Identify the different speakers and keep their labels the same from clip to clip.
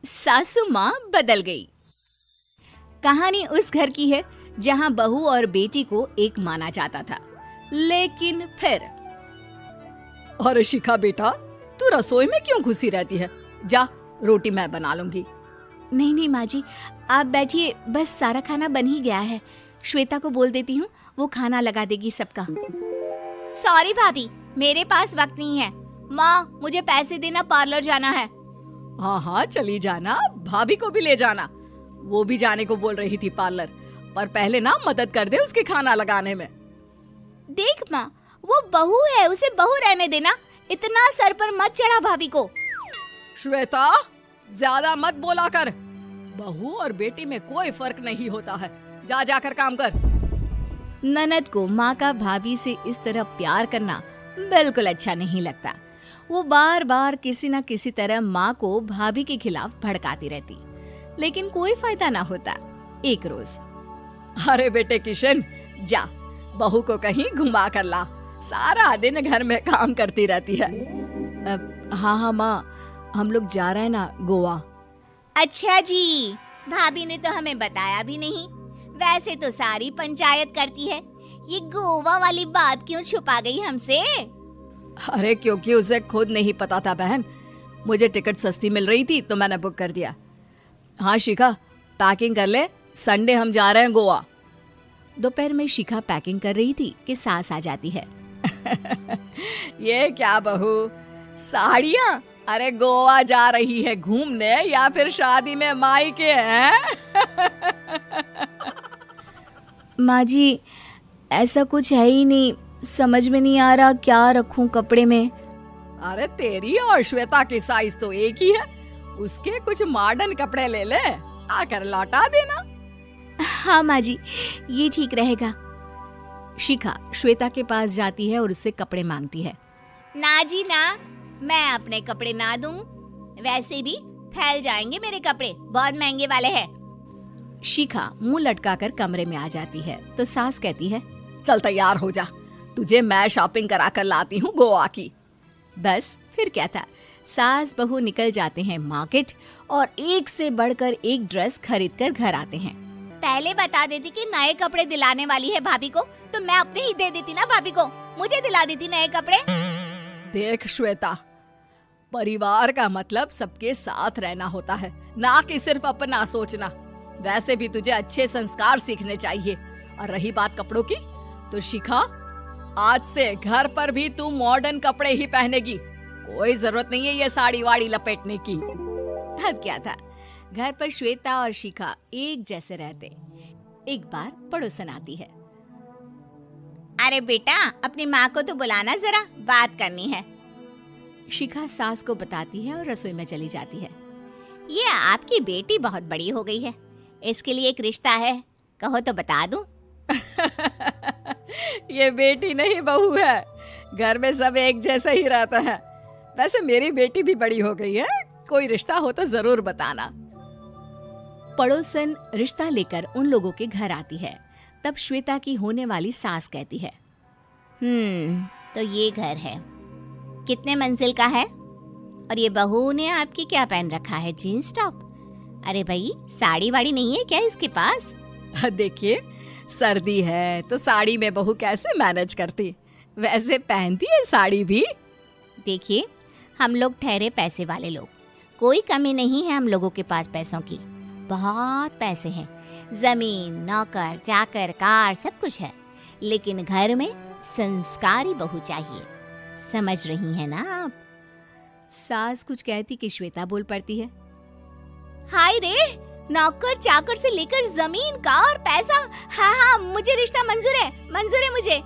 Speaker 1: सासू माँ बदल गई। कहानी उस घर की है जहाँ बहू और बेटी को एक माना जाता था, लेकिन फिर
Speaker 2: अरे शिखा बेटा, तू रसोई में क्यों घुसी रहती है? जा, रोटी मैं बना लूंगी।
Speaker 1: नहीं नहीं माँ जी, आप बैठिए, बस सारा खाना बन ही गया है। श्वेता को बोल देती हूँ, वो खाना लगा देगी सबका। सॉरी भाभी, मेरे पास वक्त नहीं है। माँ, मुझे पैसे देना, पार्लर जाना है।
Speaker 2: हाँ हाँ चली जाना, भाभी को भी ले जाना। वो भी जाने को बोल रही थी पार्लर, पर पहले ना मदद कर दे उसके खाना लगाने में।
Speaker 1: देख माँ, वो बहू है, उसे बहू रहने देना, इतना सर पर मत चढ़ा भाभी को।
Speaker 2: श्वेता, ज्यादा मत बोला कर। बहू और बेटी में कोई फर्क नहीं होता है। जा जाकर काम कर।
Speaker 1: ननद को माँ का भाभी से इस तरह प्यार करना बिल्कुल अच्छा नहीं लगता। वो बार बार किसी न किसी तरह माँ को भाभी के खिलाफ भड़काती रहती, लेकिन कोई फायदा ना होता। एक रोज,
Speaker 2: अरे बेटे किशन, जा बहू को कहीं घुमा कर ला, सारा दिन घर में काम करती रहती है।
Speaker 1: हाँ हाँ माँ, हम लोग जा रहे हैं ना गोवा। अच्छा जी, भाभी ने तो हमें बताया भी नहीं। वैसे तो सारी पंचायत करती है, ये गोवा वाली बात क्यों छुपा गई हमसे?
Speaker 2: अरे क्योंकि उसे खुद नहीं पता था बहन। मुझे टिकट सस्ती मिल रही थी तो मैंने बुक कर दिया। हाँ शिखा, पैकिंग कर ले, संडे हम जा रहे हैं गोवा।
Speaker 1: दोपहर में शिखा पैकिंग कर रही थी कि सास आ जाती है।
Speaker 2: ये क्या बहू, साड़ियाँ? अरे गोवा जा रही है घूमने या फिर शादी में मायके हैं?
Speaker 1: माँ जी, ऐसा कुछ है ही नहीं, समझ में नहीं आ रहा क्या रखूं कपड़े में।
Speaker 2: अरे तेरी और श्वेता की साइज तो एक ही है, उसके कुछ मॉडर्न कपड़े ले ले, आकर लौटा देना।
Speaker 1: हाँ माँ जी, ये ठीक रहेगा। शिखा श्वेता के पास जाती है और उससे कपड़े मांगती है। ना जी ना, मैं अपने कपड़े ना दूं, वैसे भी फैल जाएंगे मेरे कपड़े, बहुत महंगे वाले हैं। शिखा मुंह लटकाकर कमरे में आ जाती है तो सास कहती है,
Speaker 2: चल तैयार हो जा, तुझे मैं शॉपिंग करा कर लाती हूँ गोवा की।
Speaker 1: बस फिर क्या था, सास बहू निकल जाते हैं मार्केट और एक से बढ़कर एक ड्रेस खरीद कर घर आते हैं। पहले बता देती कि नए कपड़े दिलाने वाली है भाभी को, तो मैं अपने ही दे देती ना भाभी को, मुझे दिला देती नए कपड़े।
Speaker 2: देख श्वेता, परिवार का मतलब सबके साथ रहना होता है, ना कि सिर्फ अपना सोचना। वैसे भी तुझे अच्छे संस्कार सीखने चाहिए। और रही बात कपड़ों की, तो शिखा, आज से घर पर भी तू मॉडर्न कपड़े ही पहनेगी। कोई जरूरत नहीं है ये साड़ी वाड़ी लपेटने की।
Speaker 1: अब क्या था, घर पर श्वेता और शिखा एक जैसे रहते। एक बार पड़ोसन आती है। अरे बेटा, अपनी माँ को तो बुलाना जरा, बात करनी है। शिखा सास को बताती है और रसोई में चली जाती है। ये आपकी बेटी बहुत बड़ी हो गई है, इसके लिए एक रिश्ता है, कहो तो बता दूं।
Speaker 2: ये बेटी नहीं बहू है, घर में सब एक जैसा ही रहता है। वैसे मेरी बेटी भी बड़ी हो गई है, कोई रिश्ता हो तो जरूर बताना।
Speaker 1: पड़ोसन रिश्ता लेकर उन लोगों के घर आती है। तब श्वेता की होने वाली सास कहती है, तो ये घर है, कितने मंजिल का है? और ये बहू ने आपकी क्या पहन रखा है, जीन्स टॉप? अरे भाई, साड़ी वाड़ी नहीं है क्या इसके पास?
Speaker 2: देखिए, सर्दी है तो साड़ी में बहू कैसे मैनेज करती, वैसे पहनती है साड़ी भी।
Speaker 1: देखिए, हम लोग ठहरे पैसे वाले लोग, कोई कमी नहीं है हम लोगों के पास पैसों की, बहुत पैसे हैं, जमीन, नौकर चाकर, कार, सब कुछ है, लेकिन घर में संस्कारी बहू चाहिए। समझ रही हैं ना आप? सास कुछ कहती कि श्वेता बोल पड़ती है, हाय रे, नौकर चाकर से लेकर जमीन, कार, पैसा, हाँ हाँ, मुझे रिश्ता मंजूर है, मंजूर है मुझे।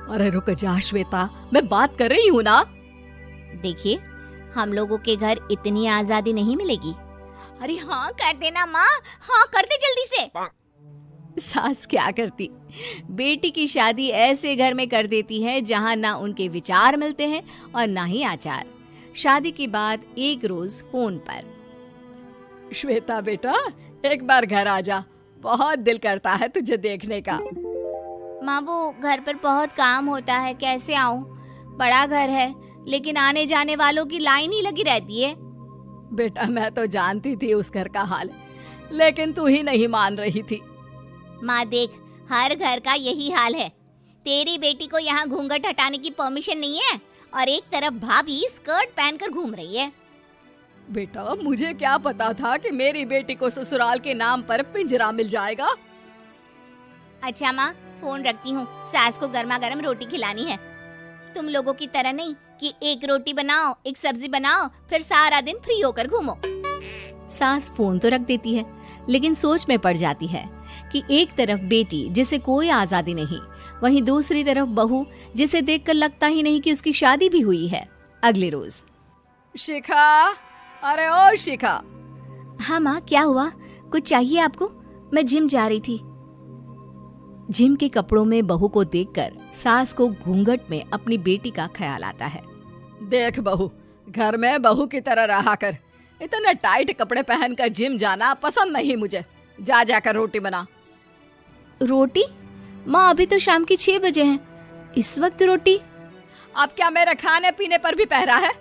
Speaker 2: अरे रुक जा श्वेता, मैं बात कर रही हूँ ना।
Speaker 1: देखिए, हम लोगों के घर इतनी आजादी नहीं मिलेगी। अरे हाँ कर देना माँ, हाँ कर दे जल्दी से। सास क्या करती, बेटी की शादी ऐसे घर में कर देती है जहाँ ना उनके विचार मिलते हैं और ना ही आचार। शादी के बाद एक रोज फोन पर,
Speaker 2: श्वेता बेटा, एक बार घर आ जा, बहुत दिल करता है तुझे देखने का।
Speaker 1: माँ, वो घर पर बहुत काम होता है, कैसे आऊँ? बड़ा घर है, लेकिन आने जाने वालों की लाइन ही लगी रहती है।
Speaker 2: बेटा मैं तो जानती थी उस घर का हाल, लेकिन तू ही नहीं मान रही थी।
Speaker 1: माँ देख, हर घर का यही हाल है। तेरी बेटी को यहाँ घूंघट हटाने की परमिशन नहीं है और एक तरफ भाभी स्कर्ट पहनकर घूम रही है।
Speaker 2: बेटा मुझे क्या पता था कि मेरी बेटी को ससुराल के नाम पर पिंजरा मिल जाएगा।
Speaker 1: अच्छा माँ, फोन रखती हूँ, सास को गर्मा गर्म रोटी खिलानी है। तुम लोगों की तरह नहीं कि एक रोटी बनाओ, एक सब्जी बनाओ, फिर सारा दिन फ्री होकर घूमो। सास फोन तो रख देती है, लेकिन सोच में पड़ जाती है कि एक तरफ बेटी जिसे कोई आजादी नहीं, वहीं दूसरी तरफ बहू जिसे देखकर लगता ही नहीं कि उसकी शादी भी हुई है। अगले रोज।
Speaker 2: शिखा, अरे ओ शिखा।
Speaker 1: हाँ माँ, क्या हुआ? कुछ चाहिए आपको? मैं जिम जा रही थी। जिम के कपड़ों में बहू को देखकर सास को घूंघट में अपनी बेटी का ख्याल आता है।
Speaker 2: देख बहू, घर में बहू की तरह रहा कर। इतने टाइट कपड़े पहनकर जिम जाना पसंद नहीं मुझे। जा जाकर रोटी बना।
Speaker 1: रोटी? माँ अभी तो शाम के 6 बजे हैं, इस वक्त रोटी?
Speaker 2: अब क्या मेरे खाने पीने पर भी पहरा है?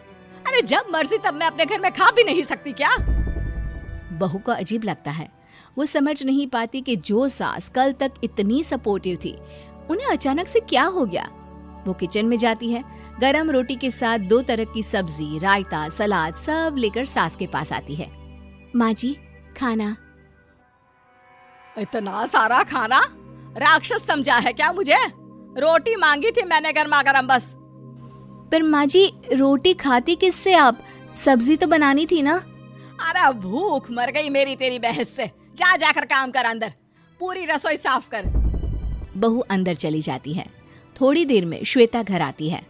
Speaker 2: अरे जब मर्जी तब मैं अपने घर में खा भी नहीं सकती क्या?
Speaker 1: बहू को अजीब लगता है। वो समझ नहीं पाती कि जो सास कल तक इतनी सपोर्टिव थी, उन्हें अचानक से क्या हो गया। वो किचन में जाती है, गरम रोटी के साथ 2 तरह की सब्जी, रायता, सलाद सब लेकर सास के पास आती है। माँ जी, खाना।
Speaker 2: इतना सारा खाना? राक्षस समझा है क्या मुझे? रोटी मांगी थी मैंने गर्मा गर्म बस।
Speaker 1: पर माँ जी, रोटी खाती किससे आप? सब्जी तो बनानी थी ना।
Speaker 2: अरे भूख मर गई मेरी तेरी बहस से। जा जाकर काम कर, अंदर पूरी रसोई साफ कर।
Speaker 1: बहू अंदर चली जाती है। थोड़ी देर में श्वेता घर आती है।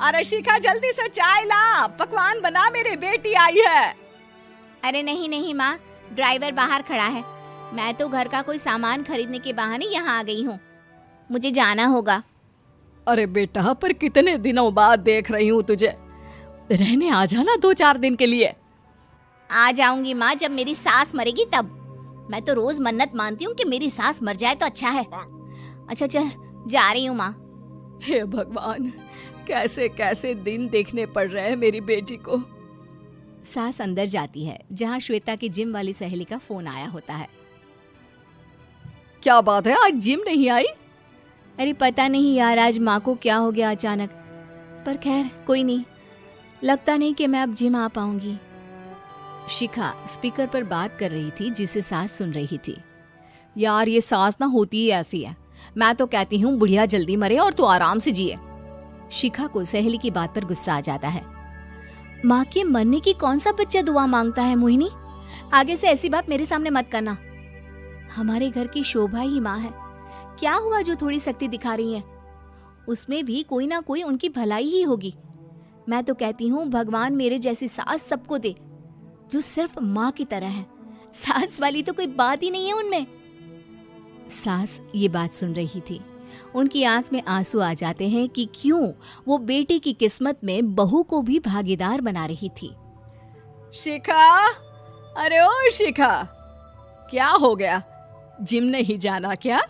Speaker 2: अरे शिखा, जल्दी से चाय ला, पकवान बना, मेरी बेटी आई है।
Speaker 1: अरे नहीं नहीं माँ, ड्राइवर बाहर खड़ा है। मैं तो घर का कोई सामान खरीदने के बहाने यहाँ आ गई हूँ, मुझे जाना होगा।
Speaker 2: अरे बेटा, पर कितने दिनों बाद देख रही हूँ तुझे, रहने आ जाना 2-4 दिन के लिए।
Speaker 1: आ जाऊंगी माँ, जब मेरी सास मरेगी तब। मैं तो रोज मन्नत मानती हूँ कि मेरी सास मर जाए तो अच्छा है। अच्छा चल, जा रही हूँ माँ।
Speaker 2: हे भगवान, कैसे कैसे दिन देखने पड़ रहे हैं मेरी बेटी को।
Speaker 1: सास अंदर जाती है, जहाँ श्वेता की जिम वाली सहेली का फोन आया होता है।
Speaker 2: क्या बात है, आज जिम नहीं आई?
Speaker 1: अरे पता नहीं यार, आज माँ को क्या हो गया अचानक। पर खैर कोई नहीं, लगता नहीं कि मैं अब जिम आ पाऊंगी। शिखा स्पीकर पर बात कर रही थी, जिसे सास सुन रही थी।
Speaker 2: यार ये सास ना होती ही ऐसी है। मैं तो कहती हूँ बुढ़िया जल्दी मरे और तू आराम से जिए।
Speaker 1: शिखा को सहेली की बात पर गुस्सा आ जाता है। माँ के मरने की कौन सा बच्चा दुआ मांगता है मोहिनी? आगे से ऐसी बात मेरे सामने मत करना। हमारे घर की शोभा ही माँ है। क्या हुआ जो थोड़ी सख्ती दिखा रही है? उसमें भी कोई ना कोई उनकी भलाई ही होगी। मैं तो कहती हूँ भगवान मेरे जैसी सास सबको दे, जो सिर्फ माँ की तरह है। सास वाली तो कोई बात ही नहीं है उनमें। सास ये बात सुन रही थी। उनकी आंख में आंसू आ जाते हैं कि क्यों वो बेटी की किस्मत में बहू को भी भागीदार बना रही थी।
Speaker 2: शिखा, अरे ओ शिखा, क्या हो गया? जिम नहीं जाना क्या?